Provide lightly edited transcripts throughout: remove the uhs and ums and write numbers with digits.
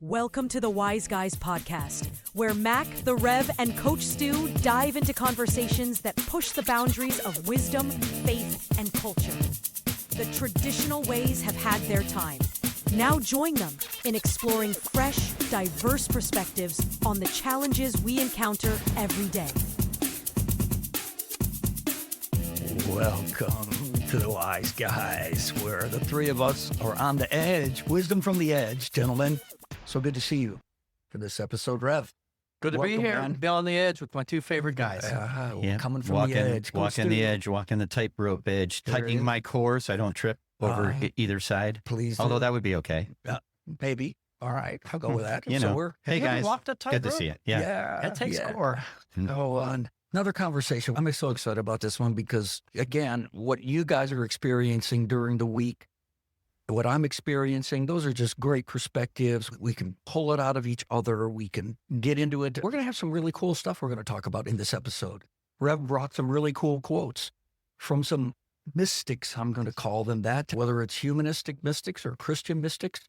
Welcome to the Wise Guys podcast, where Mac, the Rev, and Coach Stu dive into conversations that push the boundaries of wisdom, faith, and culture. The traditional ways have had their time. Now join them in exploring fresh, diverse perspectives on the challenges we encounter every day. Welcome to the Wise Guys, where the three of us are on the edge. Wisdom from the edge, gentlemen. So good to see you for this episode, Rev. Good to be here. Man. Be on the edge with my two favorite guys. Coming from the edge. Walking the edge, walking the tightrope edge, tightening my core so I don't trip over either side. Please. Although that would be okay. Maybe. All right. I'll go with that. Hey guys, walked a good to tightrope? see it. Yeah. That takes core. Another conversation. I'm so excited about this one because, again, what you guys are experiencing during the week, what I'm experiencing, those are just great perspectives. We can pull it out of each other. We can get into it. We're going to have some really cool stuff we're going to talk about in this episode. Rev brought some really cool quotes from some mystics, I'm going to call them that, whether it's humanistic mystics or Christian mystics.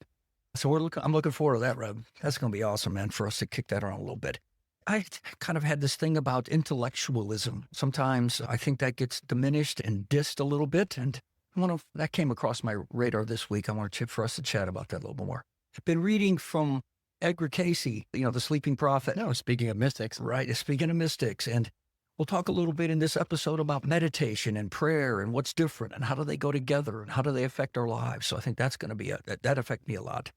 So I'm looking forward to that, Rev. That's going to be awesome, man, for us to kick that around a little bit. I kind of had this thing about intellectualism. Sometimes I think that gets diminished and dissed a little bit, and that came across my radar this week. I want for us to chat about that a little bit more. I've been reading from Edgar Cayce, the sleeping prophet. No, speaking of mystics. Right, speaking of mystics. And we'll talk a little bit in this episode about meditation and prayer and what's different and how do they go together and how do they affect our lives. So I think that's going to be that affect me a lot.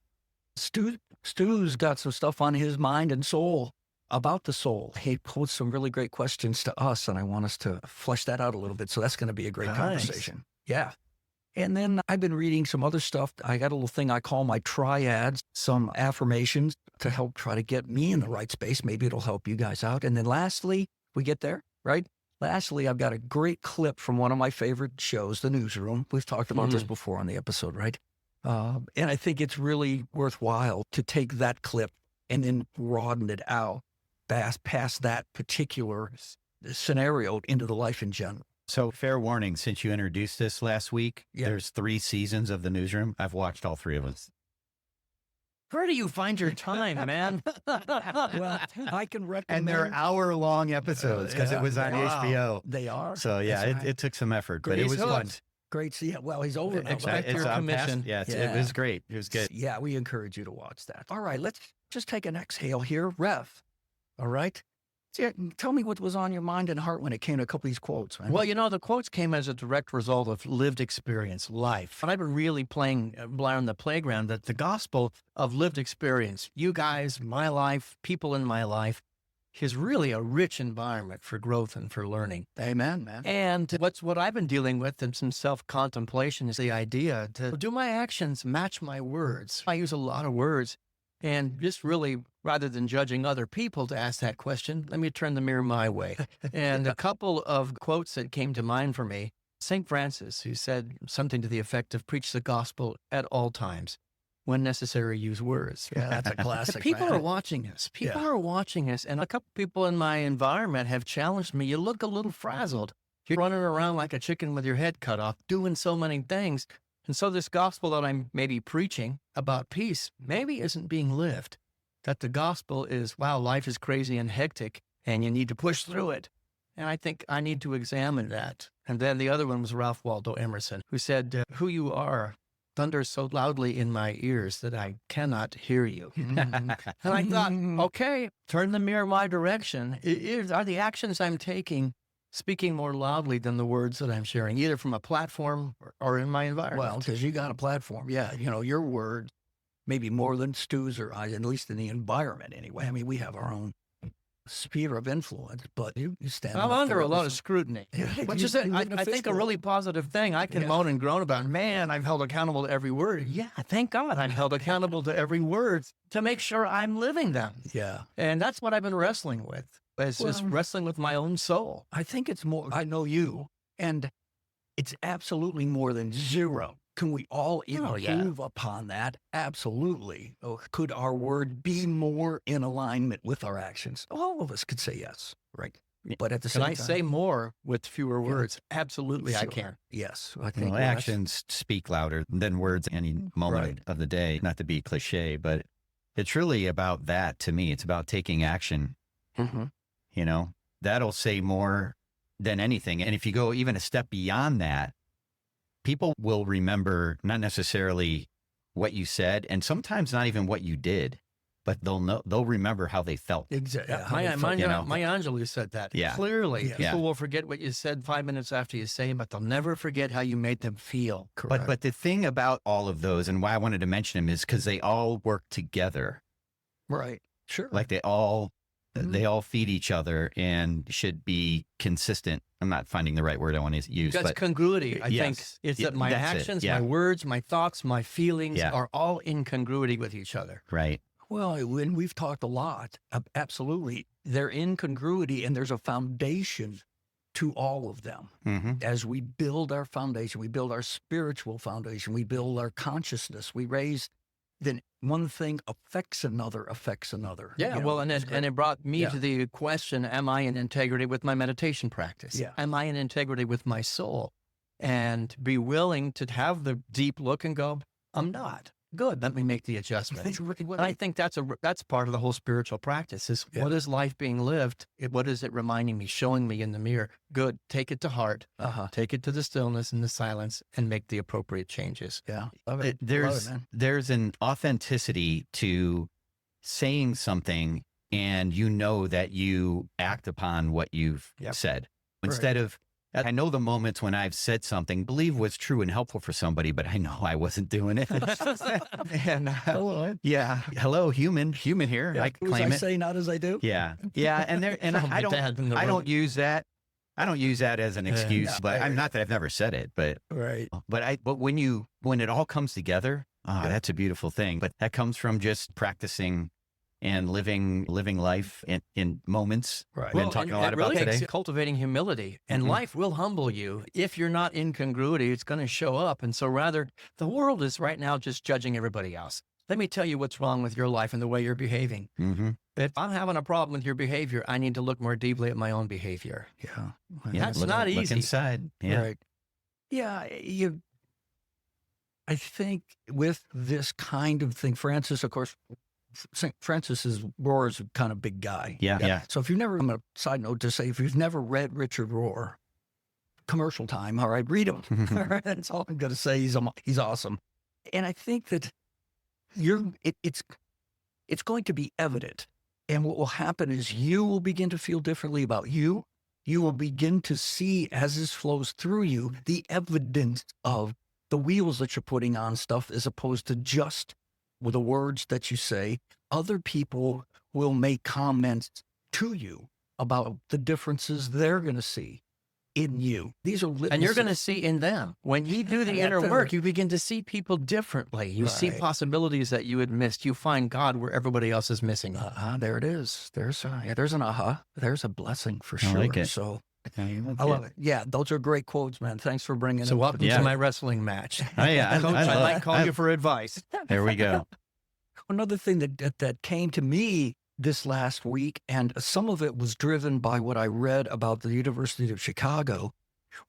Stu's got some stuff on his mind and soul about the soul. He posed some really great questions to us, and I want us to flesh that out a little bit. So that's going to be a great conversation. Yeah. And then I've been reading some other stuff. I got a little thing I call my triads, some affirmations to help try to get me in the right space. Maybe it'll help you guys out. And then lastly, we get there, right? Lastly, I've got a great clip from one of my favorite shows, The Newsroom. We've talked about this before on the episode, right? And I think it's really worthwhile to take that clip and then broaden it out past that particular scenario into the life in general. So fair warning, since you introduced this last week, Yeah. there's 3 seasons of The Newsroom. I've watched all 3 of them. Where do you find your time, man? Well, I can recommend. And they're hour-long episodes because it was on HBO. They are. So yeah, That's right. it took some effort, but Great it was fun. Great. Yeah, well, he's over now. Expect right? your on commission. past. It Yeah. was great. It was good. Yeah, we encourage you to watch that. All right, let's just take an exhale here. Rev, all right? Yeah, tell me what was on your mind and heart when it came to a couple of these quotes, man. Well, the quotes came as a direct result of lived experience, life. And I've been really playing on the playground that the gospel of lived experience, you guys, my life, people in my life, is really a rich environment for growth and for learning. Amen, man. And what I've been dealing with in some self-contemplation is the idea to do my actions match my words. I use a lot of words. And just really, rather than judging other people to ask that question, let me turn the mirror my way. And a couple of quotes that came to mind for me, St. Francis, who said something to the effect of preach the gospel at all times. When necessary, use words. Yeah, that's a classic. People man. are watching us. People are watching us. And a couple people in my environment have challenged me. You look a little frazzled. You're running around like a chicken with your head cut off, doing so many things. And so this gospel that I'm maybe preaching about peace maybe isn't being lived. That the gospel is, wow, life is crazy and hectic and you need to push through it. And I think I need to examine that. And then the other one was Ralph Waldo Emerson, who said, who you are thunders so loudly in my ears that I cannot hear you. And I thought, okay, turn the mirror my direction. Are the actions I'm taking speaking more loudly than the words that I'm sharing, either from a platform or in my environment? Well, because you got a platform. Yeah, your word, maybe more than Stu's or I, at least in the environment anyway. I mean, we have our own sphere of influence, but you stand I'm up under for a lot others. of scrutiny, which You- is, you I live in a think, a fistful. really positive thing. I can moan and groan about, man, I'm held accountable to every word. Yeah, thank God I'm held accountable to every word to make sure I'm living them. Yeah. And that's what I've been wrestling with, is wrestling with my own soul. I think it's more, I know you, and it's absolutely more than zero. Can we all improve upon that? Absolutely. Oh, could our word be more in alignment with our actions? All of us could say yes, right? But at the Can same I time, say more with fewer words? Absolutely, I Sure. can. Yes, I think Actions speak louder than words any moment of the day. Not to be cliche, but It's really about that to me. It's about taking action. Mm-hmm. You know, that'll say more than anything. And if you go even a step beyond that, people will remember not necessarily what you said, and sometimes not even what you did, but they'll remember how they felt. Exactly. Maya Angelou said that. Yeah. Clearly, Yeah. people will forget what you said 5 minutes after you say it, but they'll never forget how you made them feel. Correct. But the thing about all of those, and why I wanted to mention them, is because they all work together. Right. Sure. Like they all feed each other and should be consistent. I'm not finding the right word I want to use. That's but congruity. I yes. think it's that my That's it. actions, Yeah. my words, my thoughts, my feelings Yeah. are all in congruity with each other. Right. Well, when we've talked a lot, absolutely, they're incongruity, and there's a foundation to all of them. Mm-hmm. As we build our foundation, we build our spiritual foundation, we build our consciousness, we raise, then one thing affects another. Yeah, You know, well, and it's it brought me Yeah. to the question, am I in integrity with my meditation practice? Yeah. Am I in integrity with my soul? And be willing to have the deep look and go, I'm not. Good, let me make the adjustment. And I think that's part of the whole spiritual practice is Yeah. what is life being lived? What is it reminding me, showing me in the mirror? Good, take it to heart, take it to the stillness and the silence and make the appropriate changes. Yeah. Love it. There's Love it, man. there's an authenticity to saying something, and you know that you act upon what you've Yep. said. Instead of, I know the moments when I've said something, believe was true and helpful for somebody, but I know I wasn't doing it. And hello, human here. Yeah, I do as claim I it. say, not as I do. Yeah, and Oh, my I dad in the don't room. use that. I don't use that as an excuse, no, but I'm not that I've never said it, but Right. when it all comes together, that's a beautiful thing. But that comes from just practicing and living life in moments. Right. We've been talking a lot it about really takes today. cultivating humility, and Mhm. life will humble you. If you're not in congruity, it's going to show up. And so rather, the world is right now just judging everybody else. Let me tell you what's wrong with your life and the way you're behaving. Mm-hmm. If I'm having a problem with your behavior, I need to look more deeply at my own behavior. Yeah. That's not Look easy. inside. Yeah. Right. Yeah. I think with this kind of thing, Francis, of course, St. Francis Rohr is a kind of big guy. Yeah. So if you've never, I'm a side note to say, if you've never read Richard Rohr, commercial time, all right, read him. All right, that's all I'm going to say. He's awesome. And I think that it's going to be evident. And what will happen is you will begin to feel differently about you. You will begin to see, as this flows through you, the evidence of the wheels that you're putting on stuff, as opposed to just with the words that you say. Other people will make comments to you about the differences they're going to see in you. These are litmuses. And you're going to see in them. When you do the inner work, you begin to see people differently. You see Right. possibilities that you had missed. You find God where everybody else is missing. There it is. There's an aha. There's a blessing for sure. like it. So I love it. Yeah, those are great quotes, man. Thanks for bringing So it. welcome Yeah. to my wrestling match. I Coach, I love- might call you for advice. There we go. Another thing that came to me this last week, and some of it was driven by what I read about the University of Chicago,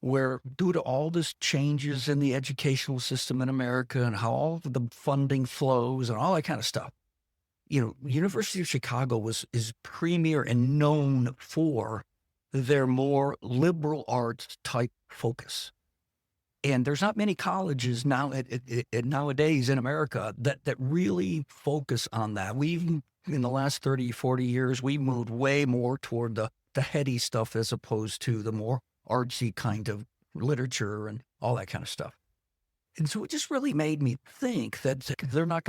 where due to all this changes in the educational system in America and how all of the funding flows and all that kind of stuff, University of Chicago is premier and known for their more liberal arts type focus. And there's not many colleges nowadays in America that really focus on that. We've, in the last 30, 40 years, we moved way more toward the heady stuff as opposed to the more artsy kind of literature and all that kind of stuff. And so it just really made me think that they're not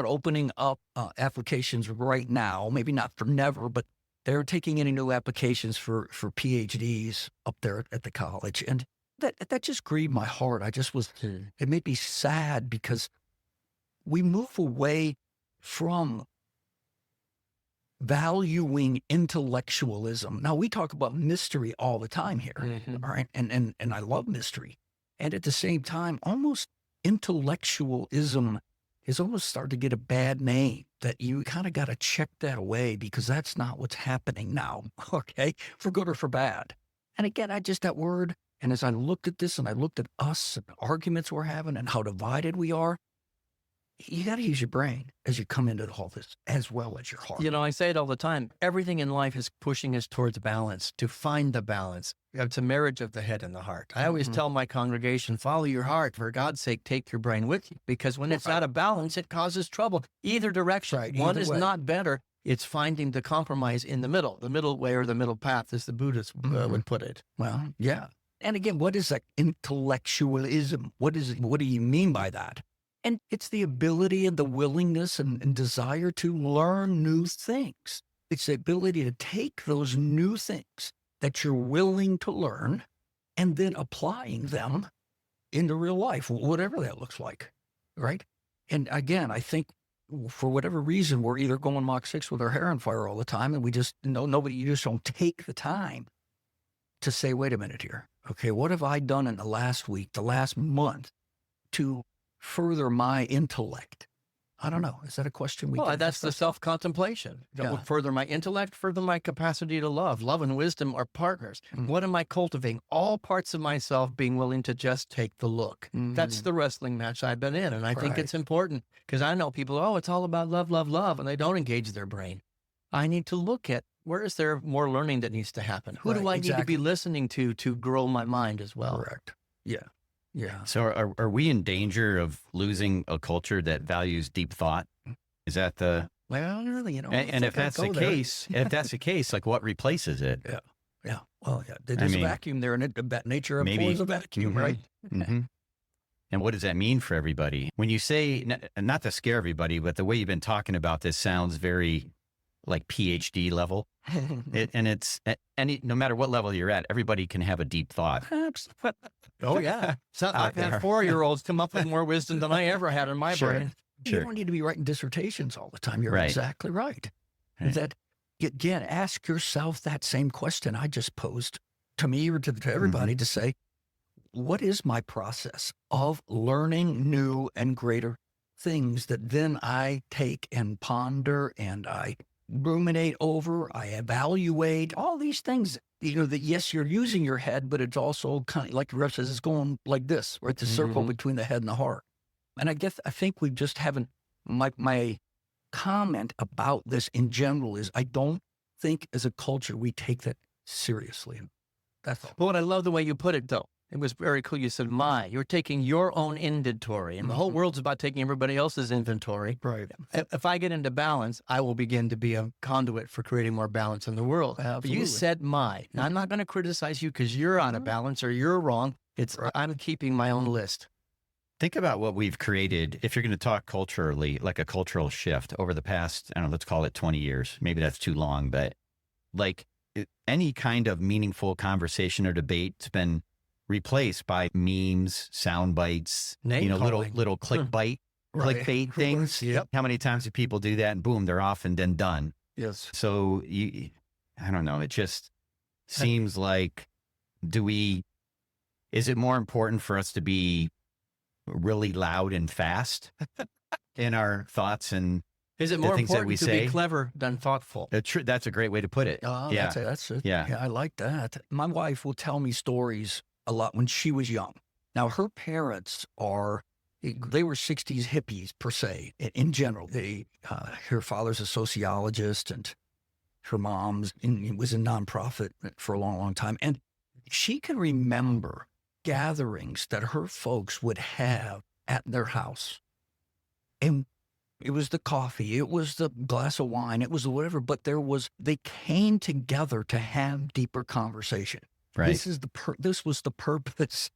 opening up applications right now, maybe not for never, but they're taking any new applications for PhDs up there at the college. And that just grieved my heart. It made me sad because we move away from valuing intellectualism. Now, we talk about mystery all the time here, all right? And I love mystery. And at the same time, almost intellectualism is almost starting to get a bad name, that you kind of got to check that away because that's not what's happening now, okay? For good or for bad. And again, that word, and as I looked at this and I looked at us and the arguments we're having and how divided we are, you got to use your brain as you come into all this, as well as your heart. You know, I say it all the time. Everything in life is pushing us towards balance, to find the balance. It's a marriage of the head and the heart. I always tell my congregation, follow your heart. For God's sake, take your brain with you. Because when it's out of balance, it causes trouble. Either direction. Right, One either is way. not better. It's finding the compromise in the middle way, or the middle path, as the Buddhists would put it. Well, yeah. And again, what is that intellectualism? What do you mean by that? And it's the ability and the willingness and desire to learn new things. It's the ability to take those new things that you're willing to learn and then applying them into real life, whatever that looks like, right? And again, I think for whatever reason, we're either going Mach 6 with our hair on fire all the time, and we just, you just don't take the time to say, wait a minute here. Okay, what have I done in the last week, the last month to further my intellect? I don't know. Is that a question we Well, can that's ask the ourselves? self-contemplation. Yeah. Further my intellect, further my capacity to love. Love and wisdom are partners. What am I cultivating? All parts of myself being willing to just take the look. That's the wrestling match I've been in. And I think Right. it's important, because I know people, oh, it's all about love, love, love, and they don't engage their brain. I need to look at, where is there more learning that needs to happen? Who do Right, I need to exactly. be listening to grow my mind as well? Correct. Yeah. Yeah. So are we in danger of losing a culture that values deep thought? Is that the, Well, really, and if that's the case, like what replaces it? Yeah. Well, yeah. There's a mean, vacuum there, and nature maybe- abhors a vacuum, right? Mm-hmm. And what does that mean for everybody? When you say, not to scare everybody, but the way you've been talking about this sounds very like PhD level. No matter what level you're at, everybody can have a deep thought. Oh, yeah. So I've there. had 4-year-olds come up with more wisdom than I ever had in my Sure. brain. You don't need to be writing dissertations all the time. You're Right. exactly right. Right. That, again, ask yourself that same question I just posed to me or to everybody to say, what is my process of learning new and greater things that then I take and ponder and I ruminate over, I evaluate, all these things, that yes, you're using your head, but it's also kind of like Rev says, it's going like this, right? The circle between the head and the heart. And I think we just haven't, my comment about this in general is I don't think as a culture we take that seriously. That's all. But I love the way you put it, though. It was very cool. You said, you're taking your own inventory, and the whole world's about taking everybody else's inventory. Right. If I get into balance, I will begin to be a conduit for creating more balance in the world. But Absolutely. you said Now, I'm not going to criticize you because you're out of balance or you're wrong. I'm keeping my own list. Think about what we've created. If you're going to talk culturally, like a cultural shift over the past, I don't know, let's call it 20 years. Maybe that's too long, but like any kind of meaningful conversation or debate's been replaced by memes, sound bites, little clickbait, clickbait things. Yep. How many times do people do that? And boom, they're off and then done. Yes. So I don't know. It just seems like, is it more important for us to be really loud and fast in our thoughts and Is it the more things that we important to say? be clever than thoughtful? That's a great way to put it. Oh, yeah. that's it. Yeah. I like that. My wife will tell me stories a lot when she was young. Now, her parents they were 60s hippies per se, in general. Her father's a sociologist and her mom's was a nonprofit for a long, long time. And she can remember gatherings that her folks would have at their house. And it was the coffee, it was the glass of wine, it was whatever, but they came together to have deeper conversation. Right. This was the purpose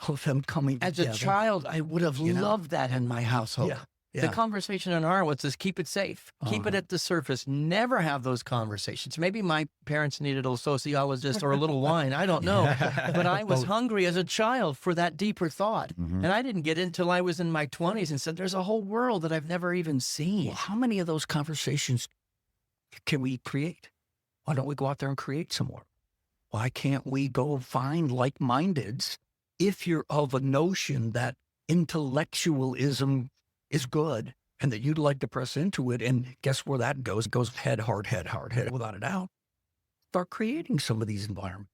of them coming As together. a child, I would have loved that in my household. Yeah. The conversation in our was is keep it safe, keep it at the surface, never have those conversations. Maybe my parents needed a sociologist or a little wine. I don't know. But I was hungry as a child for that deeper thought. And I didn't get it until I was in my 20s and said, there's a whole world that I've never even seen. Well, how many of those conversations can we create? Why don't we go out there and create some more? Why can't we go find like-mindeds if you're of a notion that intellectualism is good and that you'd like to press into it? And guess where that goes? It goes head, hard head, without a doubt. Start creating some of these environments.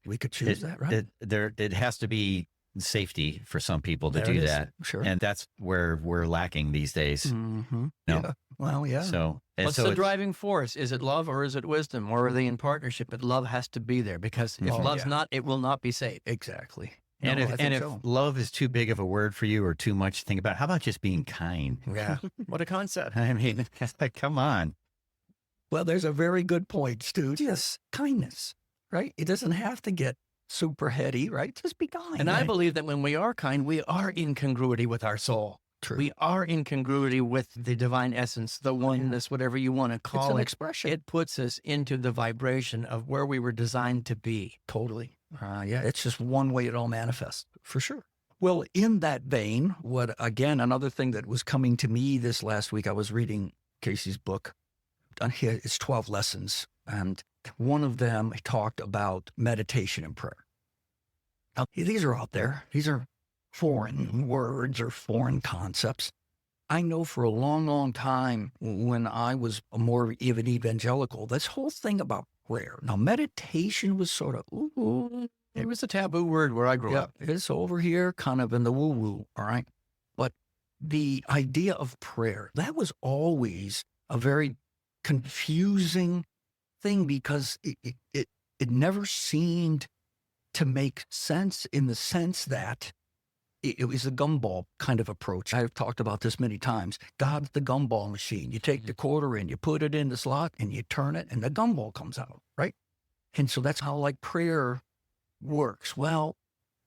We could choose that, right? It has to be safety for some people to There it do is. that. Sure. And that's where we're lacking these days. Mm-hmm. No. Yeah. Well, yeah. So, and What's so the it's- driving force? Is it love or is it wisdom? Or are they in partnership? But love has to be there, because if Oh, love's yeah. not, it will not be saved. Exactly. And No, if, I and think if so. love is too big of a word for you or too much to think about, how about just being kind? Yeah. What a concept. I mean, like, come on. Well, there's a very good point, Stu. Just kindness, right? It doesn't have to get super heady, right? Just be kind. And I right? believe that when we are kind, we are in congruity with our soul. True. We are in congruity with the divine essence, the oneness, whatever you want to It's call an it. expression. It puts us into the vibration of where we were designed to be. Totally. Yeah, it's just one way it all manifests, for sure. Well, in that vein, another thing that was coming to me this last week, I was reading Casey's book. It's 12 lessons. And one of them talked about meditation and prayer. Now, these are out there. These are foreign words or foreign concepts. I know for a long, long time when I was more even evangelical, this whole thing about prayer. Now, meditation was sort of, ooh, It was a taboo word where I grew yeah, up. it's over here, kind of in the woo-woo, all right? But the idea of prayer, that was always a very confusing thing because it never seemed to make sense in the sense that it was a gumball kind of approach. I've talked about this many times. God's the gumball machine. You take the quarter in, you put it in the slot, and you turn it, and the gumball comes out, right? And so that's how like prayer works. Well,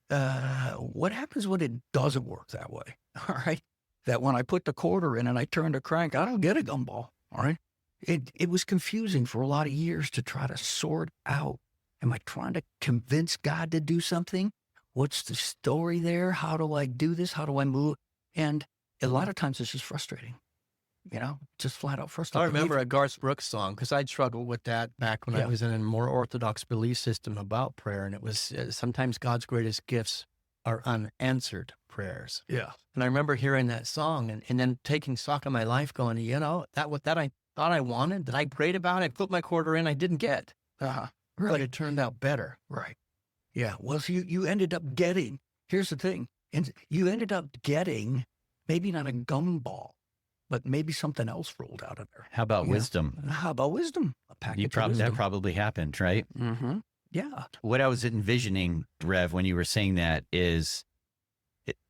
what happens when it doesn't work that way? All right. That when I put the quarter in and I turn the crank, I don't get a gumball. All right. It was confusing for a lot of years to try to sort out. Am I trying to convince God to do something? What's the story there? How do I do this? How do I move? And a lot of times it's just frustrating, just flat out frustrating. I remember a Garth Brooks song because I'd struggled with that back when I Yeah. was in a more orthodox belief system about prayer. And it was sometimes God's greatest gifts are unanswered prayers. Yeah. And I remember hearing that song and then taking stock of my life going, that I thought I wanted, that I prayed about, I put my quarter in, I didn't get. Uh-huh. But Right. it turned out better. Right. Yeah. Well, so you ended up getting, here's the thing, and you ended up getting maybe not a gumball, but maybe something else rolled out of there. How about Yeah. wisdom? How about wisdom? A package of That wisdom. probably happened, right? Mm-hmm. Yeah. What I was envisioning, Rev, when you were saying that is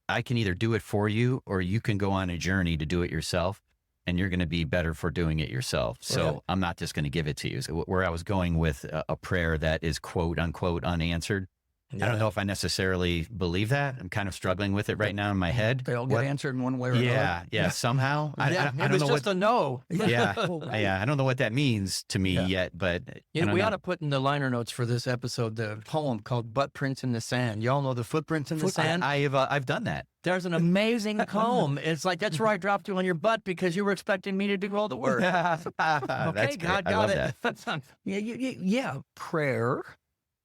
I can either do it for you or you can go on a journey to do it yourself and you're going to be better for doing it yourself. So Right. I'm not just going to give it to you. So where I was going with a prayer that is quote unquote unanswered. I don't know if I necessarily believe that. I'm kind of struggling with it right now in my head. They all get What- answered in one way or Yeah, another. yeah. Somehow, I it don't was know just what. a no. Yeah, Oh, right. yeah. I don't know what that means to me Yeah. yet, but I Yeah, don't we know. ought to put in the liner notes for this episode the poem called "Butt Prints in the Sand." Y'all know the footprints in the sand. I've done that. There's an amazing poem. It's like that's where I dropped you on your butt because you were expecting me to do all the work. That's Okay, great. God I got love it. that. Yeah, prayer.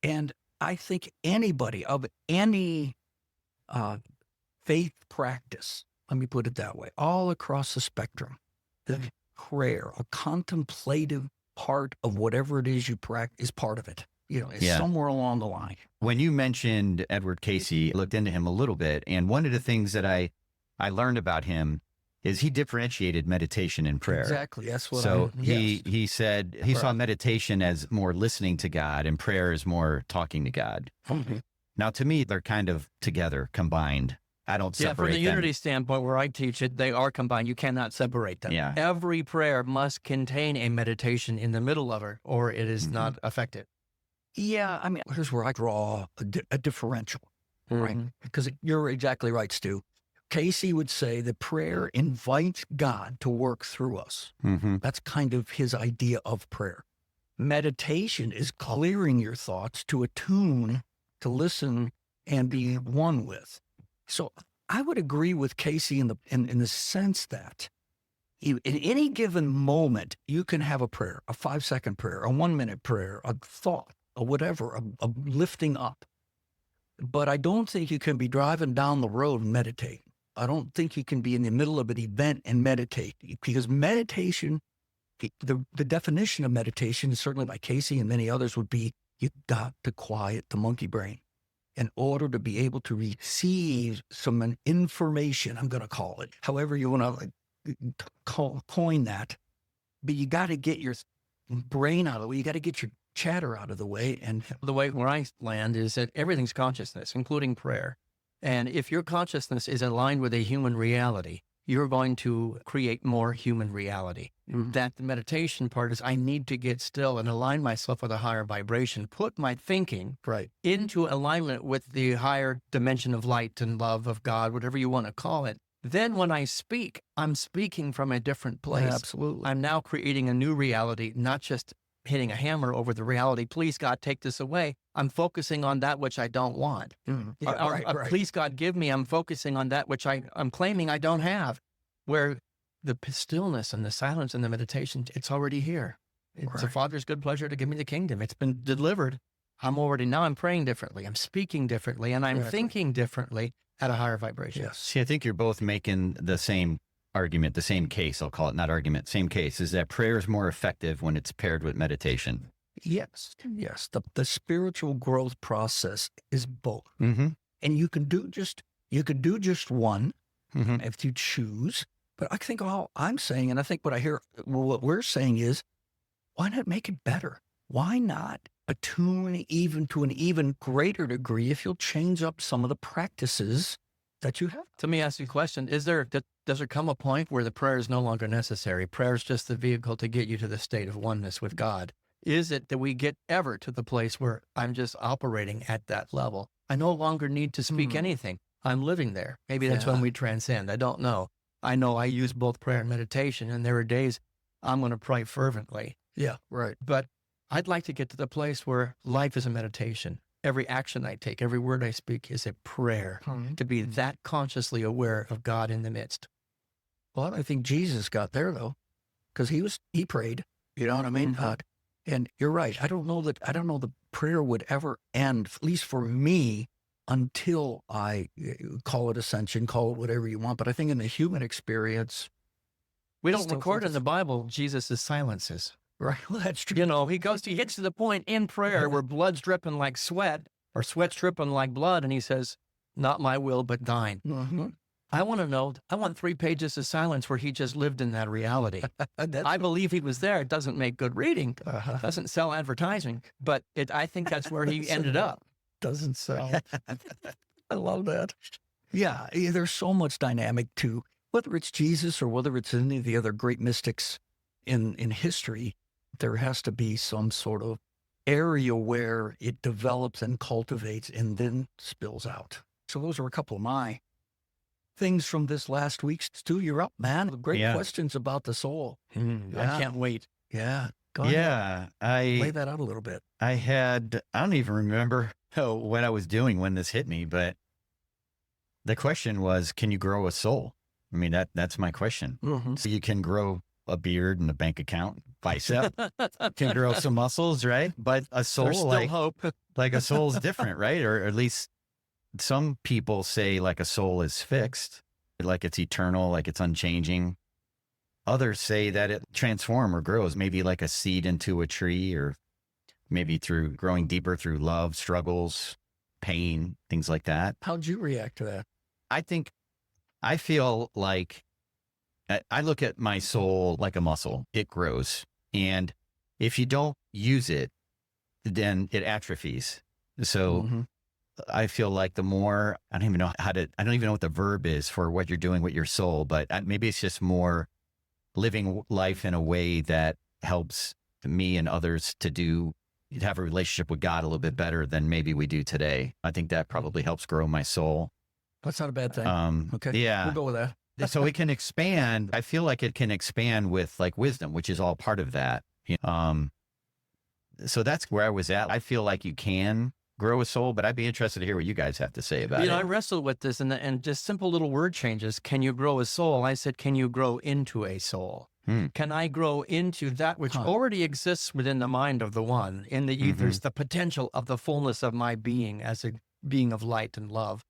And I think anybody of any faith practice, let me put it that way, all across the spectrum, the prayer, a contemplative part of whatever it is you practice is part of it. It's Yeah. somewhere along the line. When you mentioned Edward Casey, I looked into him a little bit, and one of the things that I learned about him is he differentiated meditation and prayer. Exactly. That's what So yes. he said he saw meditation as more listening to God and prayer as more talking to God. Mhm. Now, to me, they're kind of together, combined. I don't Yeah, separate from the them. unity standpoint where I teach it, they are combined. You cannot separate them. Yeah. Every prayer must contain a meditation in the middle of it, or it is not effective. Yeah, I mean, here's where I draw a differential, right? Because you're exactly right, Stu. Casey would say that prayer invites God to work through us. Mm-hmm. That's kind of his idea of prayer. Meditation is clearing your thoughts to attune, to listen, and be one with. So I would agree with Casey in the sense that in any given moment, you can have a prayer, a 5-second prayer, a 1-minute prayer, a thought, or whatever, a lifting up. But I don't think you can be driving down the road and meditate. I don't think you can be in the middle of an event and meditate, because meditation, the definition of meditation, certainly by Casey and many others, would be you got to quiet the monkey brain. in order to be able to receive some information, I'm going to call it, however you want to coin that. But you got to get your brain out of the way. You got to get your chatter out of the way. And The way where I land is that everything's consciousness, including prayer. And if your consciousness is aligned with a human reality, you're going to create more human reality. That the meditation part is I need to get still and align myself with a higher vibration, put my thinking into alignment with the higher dimension of light and love of God, whatever you want to call it. Then when I speak, I'm speaking from a different place. Absolutely. I'm now creating a new reality, not just hitting a hammer over the reality. Please, God, take this away. I'm focusing on that which I don't want. Please, God, give me. I'm focusing on that which I'm claiming I don't have. Where the stillness and the silence and the meditation, it's already here. It's the Father's good pleasure to give me the kingdom. It's been delivered. Now I'm praying differently. I'm speaking differently, and I'm thinking differently at a higher vibration. Yes. See, I think you're both making the same argument, the same case, I'll call it, not argument, same case, is that prayer is more effective when it's paired with meditation. Yes. The spiritual growth process is both. Mm-hmm. And you can do just one if you choose. But I think all I'm saying, and I think what we're saying is, why not make it better? Why not attune even to an even greater degree if you'll change up some of the practices that you have? To me, ask you a question. Does there come a point where the prayer is no longer necessary? Prayer is just the vehicle to get you to the state of oneness with God. Is it that we get ever to the place where I'm just operating at that level? I no longer need to speak anything. I'm living there. Maybe that's when we transcend. I don't know. I know I use both prayer and meditation, and there are days I'm going to pray fervently. Yeah, right. But I'd like to get to the place where life is a meditation. Every action I take, every word I speak is a prayer, to be that consciously aware of God in the midst. Well, I think Jesus got there, though, because he prayed. You know what I mean? And you're right. I don't know the prayer would ever end, at least for me, until I call it ascension, call it whatever you want. But I think in the human experience, we don't record in the Bible Jesus' silences. Right. Well, that's true. You know, he gets to the point in prayer where blood's dripping like sweat or sweat's dripping like blood. And he says, not my will, but thine. I want to know, I want 3 pages of silence where he just lived in that reality. I believe he was there. It doesn't make good reading. Doesn't sell advertising, but I think that's where he ended up. Doesn't sell. I love that. Yeah. There's so much dynamic to whether it's Jesus or whether it's any of the other great mystics in history. There has to be some sort of area where it develops and cultivates and then spills out. So those are a couple of my things from this last week. Stu, you're up, man. Great questions about the soul. I can't wait. Yeah. Go ahead. Lay that out a little bit. I don't even remember what I was doing when this hit me, but the question was, can you grow a soul? I mean, that's my question. So you can grow a beard and a bank account, bicep, can grow some muscles, right? But a soul, there's still hope. Like a soul's different, right? Or at least some people say like a soul is fixed, like it's eternal, like it's unchanging. Others say that it transforms or grows, maybe like a seed into a tree, or maybe through growing deeper through love, struggles, pain, things like that. How'd you react to that? I feel like I look at my soul like a muscle. It grows. And if you don't use it, then it atrophies. So I feel like the more, I don't even know what the verb is for what you're doing with your soul, but maybe it's just more living life in a way that helps me and others to have a relationship with God a little bit better than maybe we do today. I think that probably helps grow my soul. That's not a bad thing. Okay. Yeah. We'll go with that. So it can expand. I feel like it can expand with like wisdom, which is all part of that. So that's where I was at. I feel like you can grow a soul, but I'd be interested to hear what you guys have to say about it. I wrestled with this and just simple little word changes. Can you grow a soul? I said, can you grow into a soul? Can I grow into that which already exists within the mind of the one, in the ethers, the potential of the fullness of my being as a being of light and love?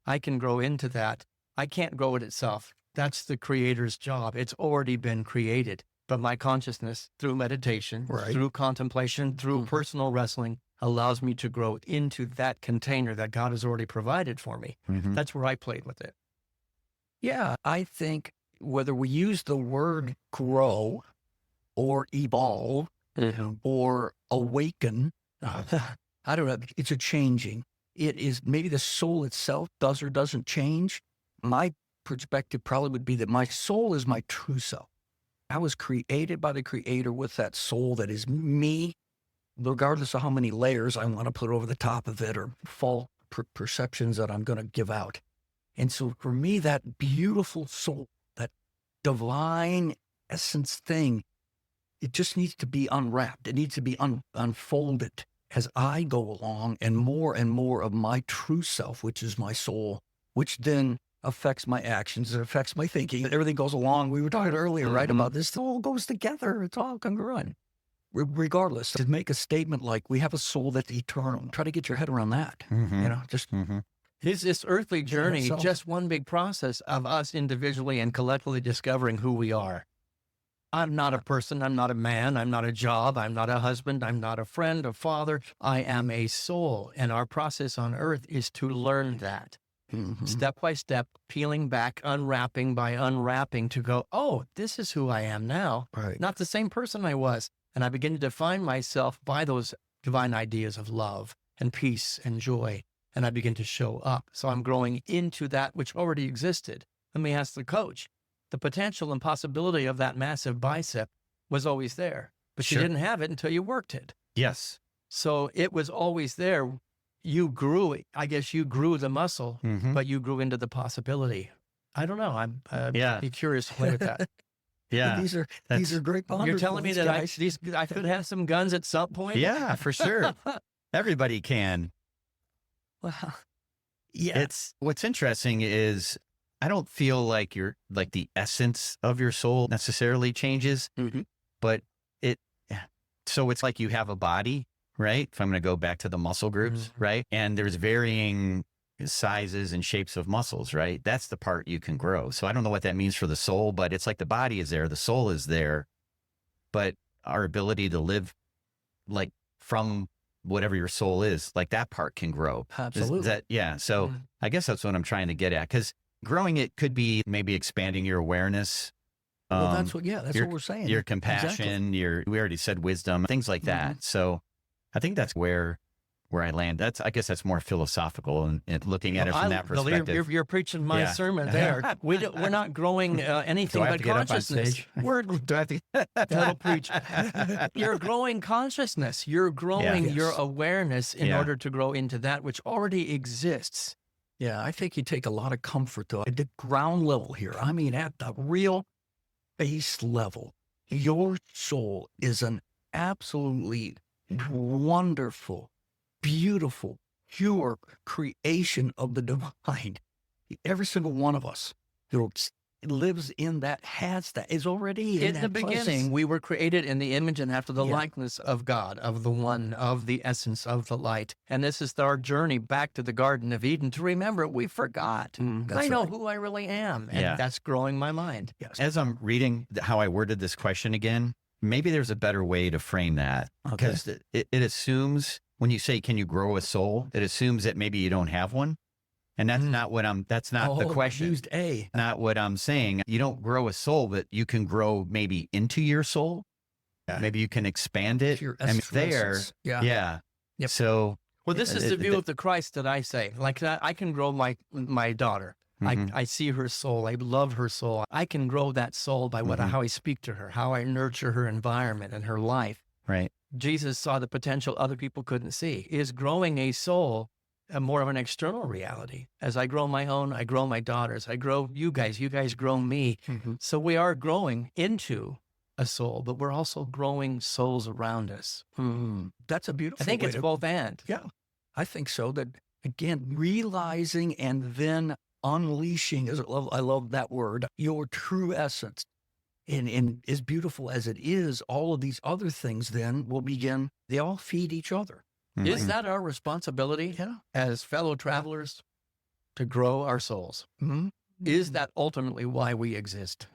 I can grow into that. I can't grow it itself. That's the creator's job. It's already been created. But my consciousness, through meditation, through contemplation, through personal wrestling, allows me to grow into that container that God has already provided for me. Mhm. That's where I played with it. Yeah, I think whether we use the word grow or evolve or awaken, I don't know, it's a changing. It is maybe the soul itself does or doesn't change. My perspective probably would be that my soul is my true self. I was created by the Creator with that soul that is me, regardless of how many layers I want to put over the top of it or false perceptions that I'm going to give out. And so for me, that beautiful soul, that divine essence thing, it just needs to be unwrapped. It needs to be unfolded as I go along, and more of my true self, which is my soul, which then affects my actions, it affects my thinking. Everything goes along. We were talking earlier, right, about this. It all goes together. It's all congruent. Regardless, to make a statement like we have a soul that's eternal, try to get your head around that. Mhm. You know, just Mhm. Is this earthly journey so- just one big process of us individually and collectively discovering who we are? I'm not a person. I'm not a man. I'm not a job. I'm not a husband. I'm not a friend, a father. I am a soul. And our process on earth is to learn that step by step, peeling back, unwrapping by unwrapping to go, oh, this is who I am now. Right. Not the same person I was. And I begin to define myself by those divine ideas of love and peace and joy. And I begin to show up. So I'm growing into that which already existed. Let me ask the coach. The potential and possibility of that massive bicep was always there, but Sure. you didn't have it until you worked it. Yes. So it was always there. You grew it. I guess you grew the muscle, Mhm. but you grew into the possibility. I don't know. I'm Yeah. be curious to play with that. Yeah. These are That's- great ponder You're telling me points, that guys. I could have some guns at some point? Yeah, for sure. Everybody can. Well, yeah. It's what's interesting is I don't feel like the essence of your soul necessarily changes, Mhm. but so it's like you have a body, right? If I'm going to go back to the muscle groups, right? And there's varying sizes and shapes of muscles, right? That's the part you can grow. So I don't know what that means for the soul, but it's like the body is there, the soul is there, but our ability to live like from whatever your soul is, like that part can grow. Absolutely. Yeah. So I guess that's what I'm trying to get at, because growing it could be maybe expanding your awareness. Well, that's what we're saying. Your Exactly. compassion, we already said wisdom, things like that. So I think that's where I land. I guess that's more philosophical and looking at it from that perspective. You're preaching my Yeah. sermon there. We're not growing anything Do I have but to get up on consciousness. stage? Do I have to? That'll preach. You're growing consciousness. You're growing Yes. your awareness in Yeah. order to grow into that which already exists. Yeah, I think you take a lot of comfort though at the ground level here. I mean, at the real base level, your soul is an absolutely wonderful, beautiful, pure creation of the divine. Every single one of us who lives in that, has that, is already In that the place. beginning, we were created in the image and after the Yeah. likeness of God, of the one, of the essence, of the light. And this is our journey back to the Garden of Eden to remember we forgot. That's I know right. who I really am. And Yeah. that's growing my mind. Yes. As I'm reading how I worded this question again, maybe there's a better way to frame that, because it assumes when you say, can you grow a soul? It assumes that maybe you don't have one. And that's not what that's not the question. Used A. Not what I'm saying. You don't grow a soul, but you can grow maybe into your soul. Yeah. Maybe you can expand it. Your I mean, essence. there. Yeah. Yeah. Yep. So Well, this is the view of the Christ that I say. Like I can grow my daughter. Mhm. I see her soul. I love her soul. I can grow that soul by how I speak to her, how I nurture her environment and her life. right. Jesus saw the potential other people couldn't see. Is growing a soul more of an external reality? As I grow my own, I grow my daughters. I grow you guys grow me. So we are growing into a soul, but we're also growing souls around us. That's a beautiful I think way it's to- both and. Yeah, I think so. That again, realizing and then unleashing, I love that word, your true essence. And as beautiful as it is, all of these other things then will begin, they all feed each other. Is that our responsibility Yeah. as fellow travelers to grow our souls? Is that ultimately why we exist?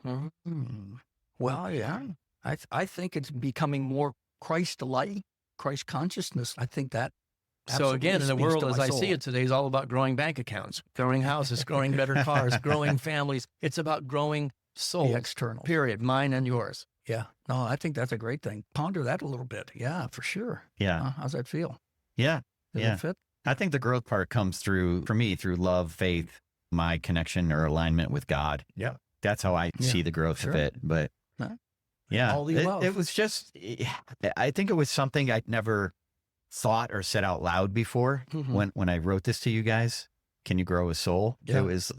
Well, yeah. I think it's becoming more Christ-like Christ consciousness, I think that. So again, in the absolutely world speaks as to my I see soul. it today is all about growing bank accounts, growing houses, growing better cars, growing families. It's about growing souls. The external. Period. Mine and yours. Yeah. No, I think that's a great thing. Ponder that a little bit. Yeah, for sure. Yeah. How's that feel? Yeah. Does Yeah. it fit? I think the growth part comes through, for me, through love, faith, my connection or alignment with God. Yeah. That's how I Yeah, see the growth sure. of it. But Huh? yeah, All the above. it was just, I think it was something I'd never thought or said out loud before Mhm. when I wrote this to you guys. Can you grow a soul? Yeah. It was,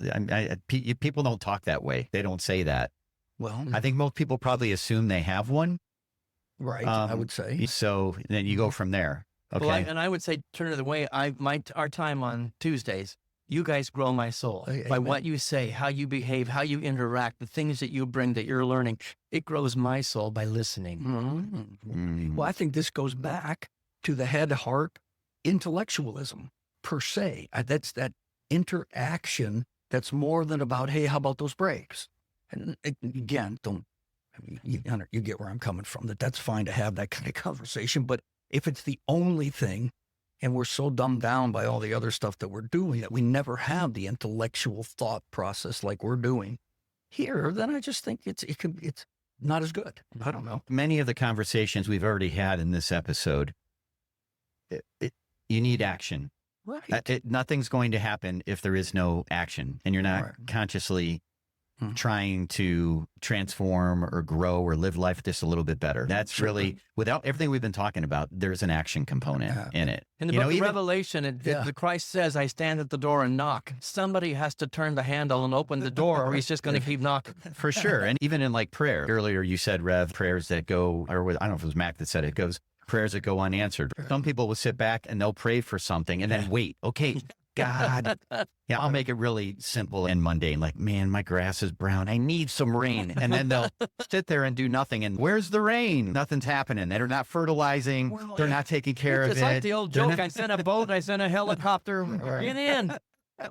people don't talk that way. They don't say that. Well, I think most people probably assume they have one. right, I would say. So then you go from there. Okay. Well, I would say, turn it away. Our time on Tuesdays, you guys grow my soul by Amen. what you say, how you behave, how you interact, the things that you bring that you're learning. It grows my soul by listening. Mhm. Well, I think this goes back to the head-heart intellectualism per se. That's that interaction that's more than about, hey, how about those brakes? And again, you get where I'm coming from, that's fine to have that kind of conversation. But if it's the only thing, and we're so dumbed down by all the other stuff that we're doing that we never have the intellectual thought process like we're doing here, then I just think it's not as good. I don't know. Many of the conversations we've already had in this episode, you need action. Right. Nothing's going to happen if there is no action, and you're not Right. consciously Mhm. trying to transform or grow or live life just a little bit better. That's Sure. really, without everything we've been talking about, there's an action component Yeah. in it. In the You book know, of even- Revelation, Yeah. the Christ says, I stand at the door and knock. Somebody has to turn the handle and open the door, or he's just going to keep knocking. For sure. And even in like prayer, earlier you said, Rev, prayers that go, or I don't know if it was Mac that said it, goes, prayers that go unanswered. Some people will sit back and they'll pray for something and then wait. Okay, God. Yeah, I'll make it really simple and mundane. Like, man, my grass is brown. I need some rain. And then they'll sit there and do nothing. And where's the rain? Nothing's happening. They're not fertilizing. Well, They're not taking care of It's it. like the old They're joke, not- I sent a boat, I sent a helicopter, get in.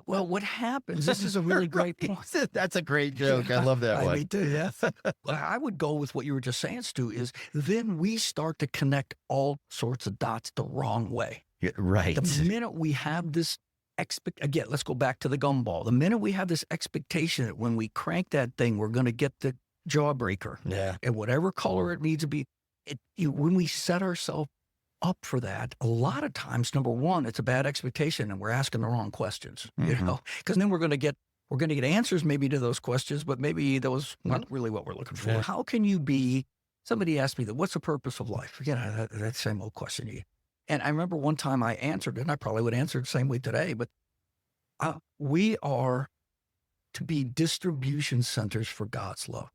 Well, what happens, this is a really great point. That's a great joke. I love that one. Me too, yeah. Well, I would go with what you were just saying, Stu, is then we start to connect all sorts of dots the wrong way. Yeah, right. The minute we have this again, let's go back to the gumball. The minute we have this expectation that when we crank that thing, we're going to get the jawbreaker. Yeah. And whatever color it needs to be, when we set ourselves up for that, a lot of times, number one, it's a bad expectation and we're asking the wrong questions, you Mhm. know, because then we're going to get answers maybe to those questions, but maybe those aren't really what we're looking for. Yeah. How can you be, somebody asked me that, what's the purpose of life? That same old question. And I remember one time I answered it, and I probably would answer it the same way today, but we are to be distribution centers for God's love.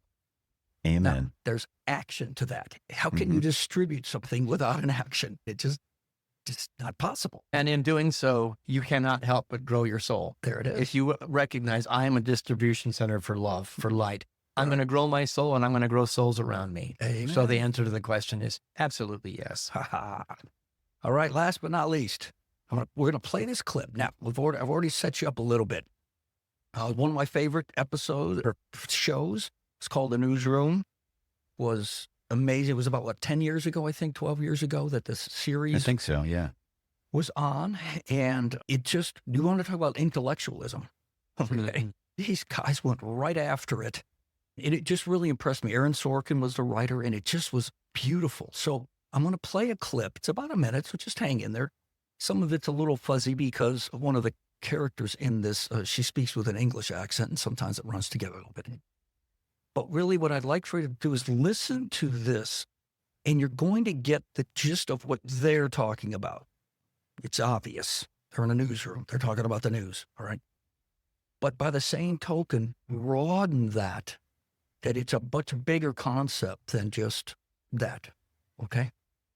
Amen. Now, there's action to that. How can you distribute something without an action? It's just not possible. And in doing so, you cannot help but grow your soul. There it is. If you recognize I am a distribution center for love, for light, I'm going to grow my soul and I'm going to grow souls around me. Amen. So the answer to the question is absolutely yes. Ha ha. All right, last but not least, we're going to play this clip. Now, I've already set you up a little bit. One of my favorite episodes or shows, it's called The Newsroom, was amazing. It was about, 10 years ago, I think, 12 years ago that this I series think so. Yeah. was on. And you want to talk about intellectualism? Okay. These guys went right after it. And it just really impressed me. Aaron Sorkin was the writer, and it just was beautiful. So I'm going to play a clip. It's about a minute, so just hang in there. Some of it's a little fuzzy because one of the characters in this, she speaks with an English accent, and sometimes it runs together a little bit. But really what I'd like for you to do is listen to this, and you're going to get the gist of what they're talking about. It's obvious. They're in a newsroom. They're talking about the news, all right? But by the same token, broaden that it's a much bigger concept than just that, okay?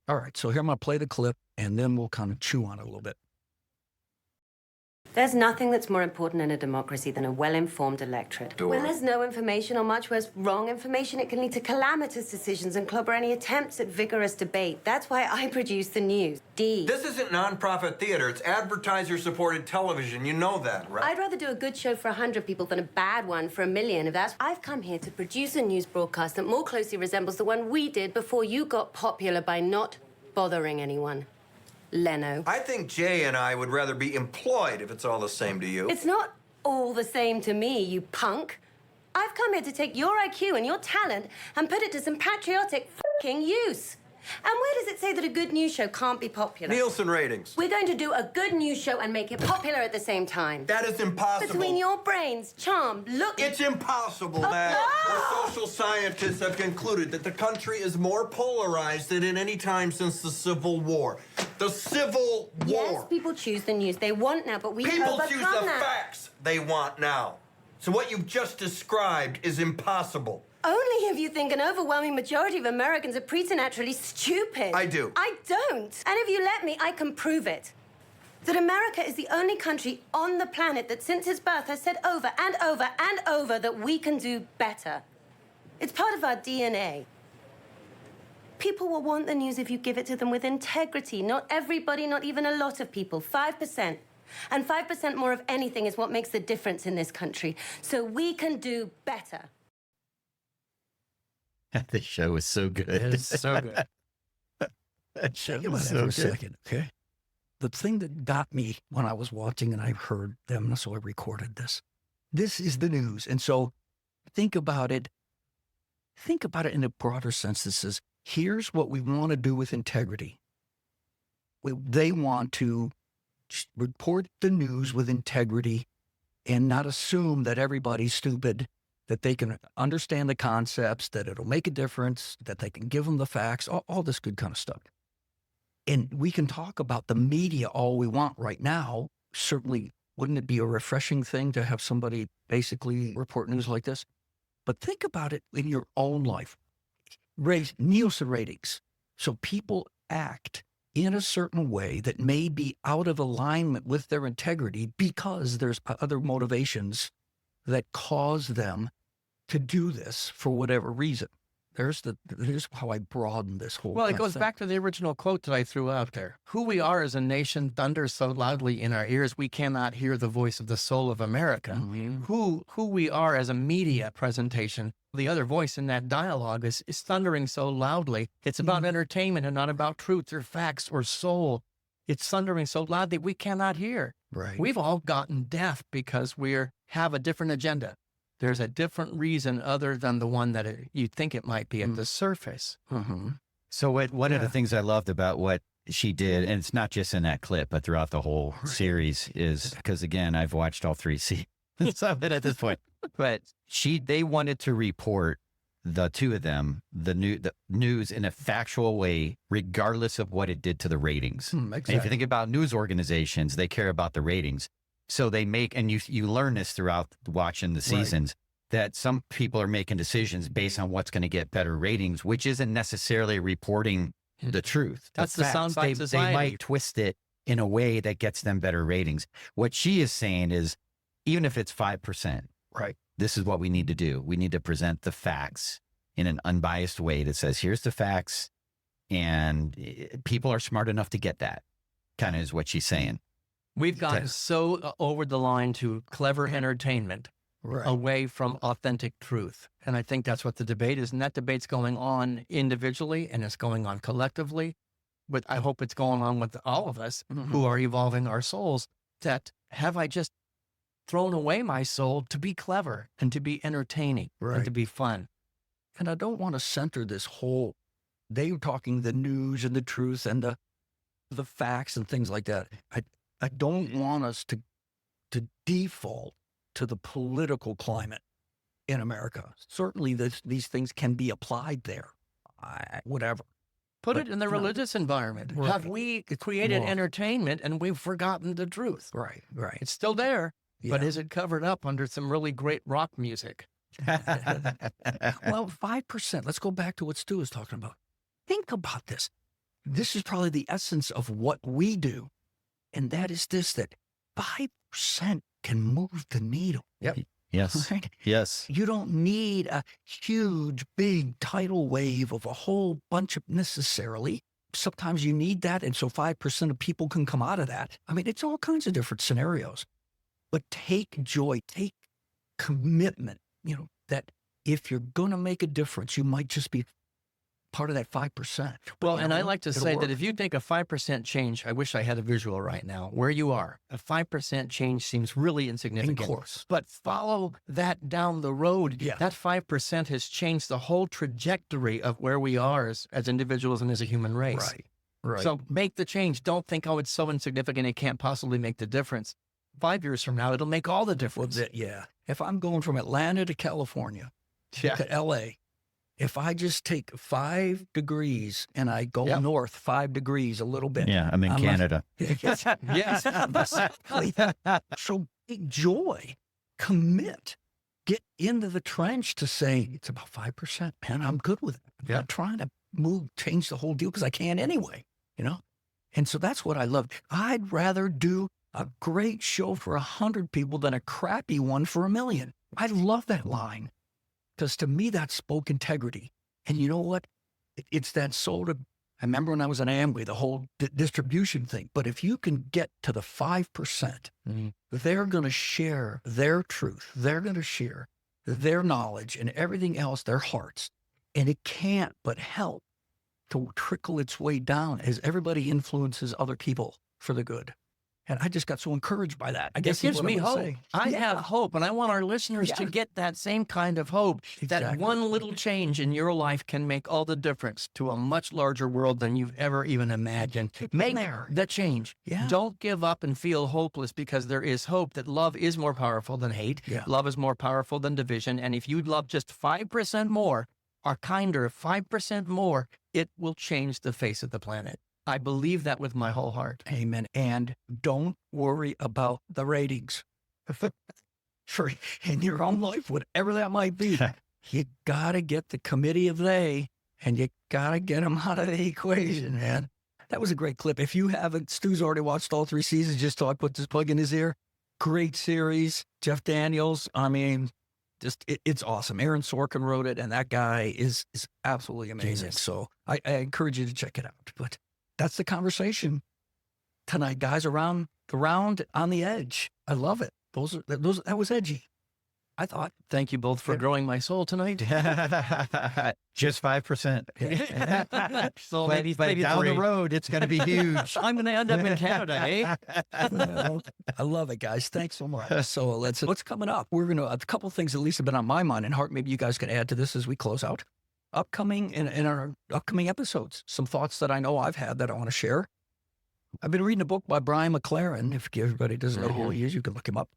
All right, so here I'm going to play the clip, and then we'll kind of chew on it a little bit. There's nothing that's more important in a democracy than a well-informed electorate. When there's no information, or much worse, wrong information, it can lead to calamitous decisions and clobber any attempts at vigorous debate. That's why I produce the news. This isn't nonprofit theater. It's advertiser-supported television. You know that, right? I'd rather do a good show for 100 people than a bad one for 1 million. If that's, I've come here to produce a news broadcast that more closely resembles the one we did before you got popular by not bothering anyone. Leno. I think Jay and I would rather be employed if it's all the same to you. It's not all the same to me, you punk. I've come here to take your IQ and your talent and put it to some patriotic fucking use. And where does it say that a good news show can't be popular? Nielsen ratings. We're going to do a good news show and make it popular at the same time. That is impossible. Between your brains, charm, look... It's impossible, Matt. The social scientists have concluded that the country is more polarized than at any time since the Civil War. The Civil War. Yes, people choose the news they want now, but we People overcome choose the that. facts they want now. So what you've just described is impossible. Only if you think an overwhelming majority of Americans are preternaturally stupid. I do. I don't. And if you let me, I can prove it. That America is the only country on the planet that since its birth has said over and over and over that we can do better. It's part of our DNA. People will want the news if you give it to them with integrity. Not everybody, not even a lot of people. 5%. And 5% more of anything is what makes the difference in this country. So we can do better. The show is so good. It is so good. That show Think about is that so for a good. second, okay? The thing that got me when I was watching and I heard them, so I recorded this. This is the news. And so think about it. Think about it in a broader sense. This is, here's what we want to do with integrity. They want to report the news with integrity and not assume that everybody's stupid, that they can understand the concepts, that it'll make a difference, that they can give them the facts, all this good kind of stuff. And we can talk about the media all we want right now. Certainly, wouldn't it be a refreshing thing to have somebody basically report news like this? But think about it in your own life. Nielsen ratings. So people act in a certain way that may be out of alignment with their integrity because there's other motivations that cause them to do this for whatever reason. Here's how I broaden this whole Well, it kind of goes thing. back to the original quote that I threw out there. Who we are as a nation thunders so loudly in our ears we cannot hear the voice of the soul of America. Mhm. Who we are as a media presentation, the other voice in that dialogue is thundering so loudly. It's about entertainment and not about truth or facts or soul. It's thundering so loudly we cannot hear. Right. We've all gotten deaf because we have a different agenda. There's a different reason other than the one that you think it might be at the surface. Mm-hmm. So one of the Yeah. things I loved about what she did, and it's not just in that clip, but throughout the whole series, is because again, I've watched all 3 seasons of it at this point. But they wanted to report, the two of them, the news in a factual way, regardless of what it did to the ratings. And if you think about news organizations, they care about the ratings. So they make, and you learn this throughout watching the seasons, that some people are making decisions based on what's going to get better ratings, which isn't necessarily reporting the truth. That's the facts. soundbite They society. might twist it in a way that gets them better ratings. What she is saying is, even if it's 5%, Right. this is what we need to do. We need to present the facts in an unbiased way that says, here's the facts. And people are smart enough to get that, kind of is what she's saying. We've gotten so over the line to clever entertainment Right. away from authentic truth. And I think that's what the debate is. And that debate's going on individually and it's going on collectively. But I hope it's going on with all of us who are evolving our souls. That have I just thrown away my soul to be clever and to be entertaining and Right. to be fun? And I don't want to center this whole, they were talking the news and the truth and the facts and things like that. I don't want us to default to the political climate in America. Certainly these things can be applied there, whatever. Put But, it in the you know, religious environment. right. Have we created Well- entertainment and we've forgotten the truth? Right. It's still there, but Yeah. is it covered up under some really great rock music? Well, 5%. Let's go back to what Stu was talking about. Think about this. This is probably the essence of what we do. And that is this, that 5% can move the needle. Yes. Right? Yes. You don't need a huge, big tidal wave of a whole bunch of necessarily. Sometimes you need that. And so 5% of people can come out of that. I mean, it's all kinds of different scenarios. But take joy, take commitment, that if you're going to make a difference, you might just be part of that 5%. Well, You and know I what? like to It'll say work. that if you take a 5% change, I wish I had a visual right now, where you are, a 5% change seems really insignificant. Of course. But follow that down the road. Yeah. That 5% has changed the whole trajectory of where we are as individuals and as a human race. Right. Right. So make the change. Don't think, oh, it's so insignificant, it can't possibly make the difference. 5 years from now, it'll make all the well, difference. yeah. If I'm going from Atlanta to California Yeah. to LA, if I just take 5 degrees and I go Yep. north 5 degrees a little bit. Yeah, I'm in I'm Canada. Yes. Yes. Exactly. So big joy, commit, get into the trench to say it's about 5%. Man, I'm good with it. I'm Yeah. not trying to change the whole deal because I can anyway, you know? And so that's what I love. I'd rather do a great show for 100 people than a crappy one for 1 million. I love that line because to me, that spoke integrity. And you know what? It's that soul to, I remember when I was in Amway, the whole distribution thing. But if you can get to the 5%, Mhm. they're going to share their truth. They're going to share their knowledge and everything else, their hearts. And it can't but help to trickle its way down as everybody influences other people for the good. And I just got so encouraged by that. I guess It gives is what me I'm gonna hope. say. I Yeah. have hope, and I want our listeners to Yeah. get that same kind of hope. That Exactly. one little change in your life can make all the difference to a much larger world than you've ever even imagined. Make there. the change. Yeah. Don't give up and feel hopeless, because there is hope that love is more powerful than hate. Yeah. Love is more powerful than division. And if you love just 5% more, or kinder, 5% more, it will change the face of the planet. I believe that with my whole heart. Amen. And don't worry about the ratings. For in your own life, whatever that might be, you got to get the committee of they, and you got to get them out of the equation, man. That was a great clip. If you haven't, Stu's already watched all 3 seasons, just so I put this plug in his ear. Great series. Jeff Daniels, I mean, just it's awesome. Aaron Sorkin wrote it, and that guy is absolutely amazing. Genius. So I encourage you to check it out. But that's the conversation tonight, guys, around the round on the edge. I love it. That was edgy, I thought. Thank you both for Yeah. growing my soul tonight. Just 5%. So But, maybe down the 3. road, it's going to be huge. I'm going to end up in Canada, eh? I love it, guys. Thanks so much. So what's coming up? We're going to, a couple things at least have been on my mind and heart. Maybe you guys can add to this as we close out. Upcoming in our upcoming episodes, some thoughts that I know I've had that I want to share. I've been reading a book by Brian McLaren. If everybody doesn't know who he is, you can look him up.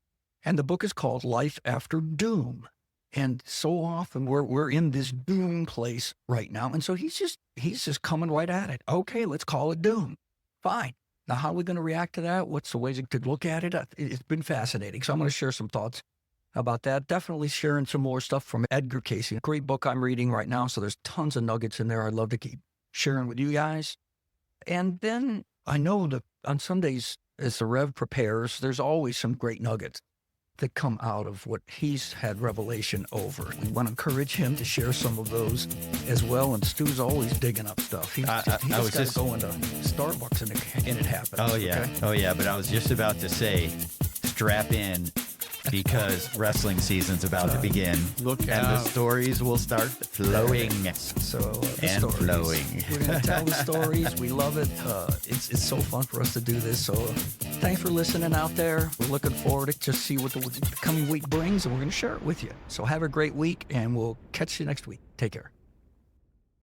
And the book is called Life After Doom. And so often we're in this doom place right now. And so he's just coming right at it. Okay, let's call it doom. Fine. Now, how are we going to react to that? What's the ways to look at it? It's been fascinating. So I'm going to share some thoughts about that. Definitely sharing some more stuff from Edgar Cayce. A great book I'm reading right now. So there's tons of nuggets in there I'd love to keep sharing with you guys. And then I know that on Sundays, as the Rev prepares, there's always some great nuggets that come out of what he's had revelation over. We want to encourage him to share some of those as well. And Stu's always digging up stuff. He's I just was got to go into Starbucks and it happens. Oh, yeah. okay? Oh, yeah. But I was just about to say, strap in, because wrestling season's about to begin. Look and out. the stories will start flowing. So the And stories. flowing. We're going to tell the stories. We love it. It's so fun for us to do this. So thanks for listening out there. We're looking forward to just see what the coming week brings, and we're going to share it with you. So have a great week, and we'll catch you next week. Take care.